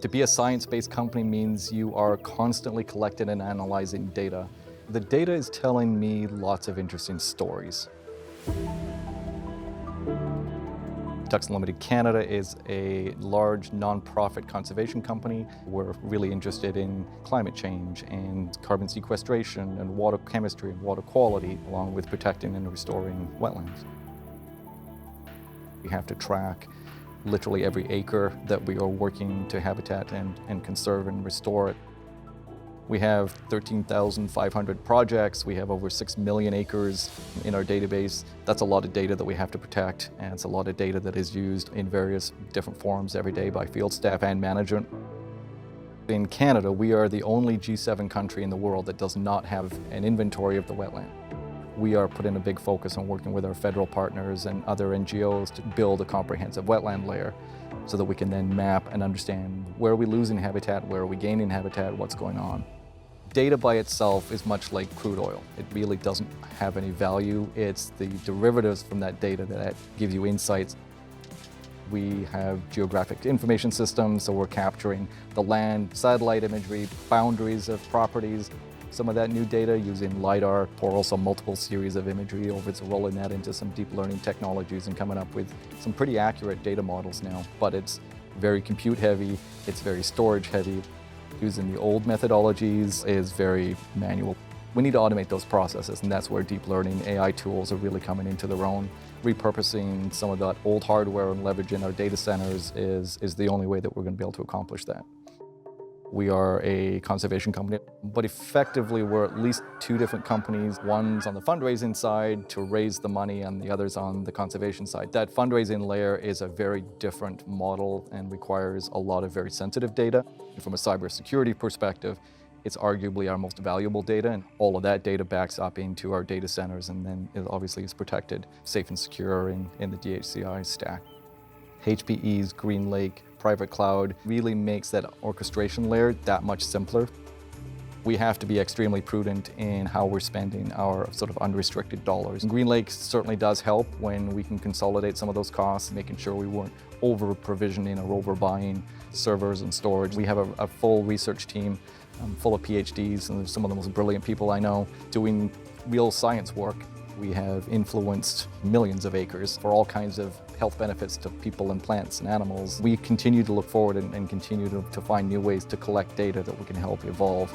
To be a science-based company means you are constantly collecting and analyzing data. The data is telling me lots of interesting stories. Ducks Unlimited Canada is a large non-profit conservation company. We're really interested in climate change and carbon sequestration and water chemistry and water quality, along with protecting and restoring wetlands. We have to track literally every acre that we are working to habitat and conserve and restore it. We have 13,500 projects. We have over 6 million acres in our database. That's a lot of data that we have to protect, and it's a lot of data that is used in various different forms every day by field staff and management. In Canada, we are the only G7 country in the world that does not have an inventory of the wetland. We are putting a big focus on working with our federal partners and other NGOs to build a comprehensive wetland layer so that we can then map and understand where are we losing habitat, where are we gaining habitat, what's going on. Data by itself is much like crude oil. It really doesn't have any value. It's the derivatives from that data that gives you insights. We have geographic information systems, so we're capturing the land, satellite imagery, boundaries of properties. Some of that new data using LiDAR, or also multiple series of imagery over to rolling that into some deep learning technologies and coming up with some pretty accurate data models now. But it's very compute heavy, it's very storage heavy. Using the old methodologies is very manual. We need to automate those processes, and that's where deep learning AI tools are really coming into their own. Repurposing some of that old hardware and leveraging our data centers is the only way that we're going to be able to accomplish that. We are a conservation company, but effectively we're at least two different companies. One's on the fundraising side to raise the money, and the other's on the conservation side. That fundraising layer is a very different model and requires a lot of very sensitive data. From a cybersecurity perspective, it's arguably our most valuable data, and all of that data backs up into our data centers, and then it obviously is protected, safe and secure in the DHCI stack. HPE's GreenLake private cloud really makes that orchestration layer that much simpler. We have to be extremely prudent in how we're spending our sort of unrestricted dollars. And GreenLake certainly does help when we can consolidate some of those costs, making sure we weren't over-provisioning or over-buying servers and storage. We have a full research team full of PhDs, and they're some of the most brilliant people I know doing real science work. We have influenced millions of acres for all kinds of health benefits to people and plants and animals. We continue to look forward and continue to find new ways to collect data that we can help evolve.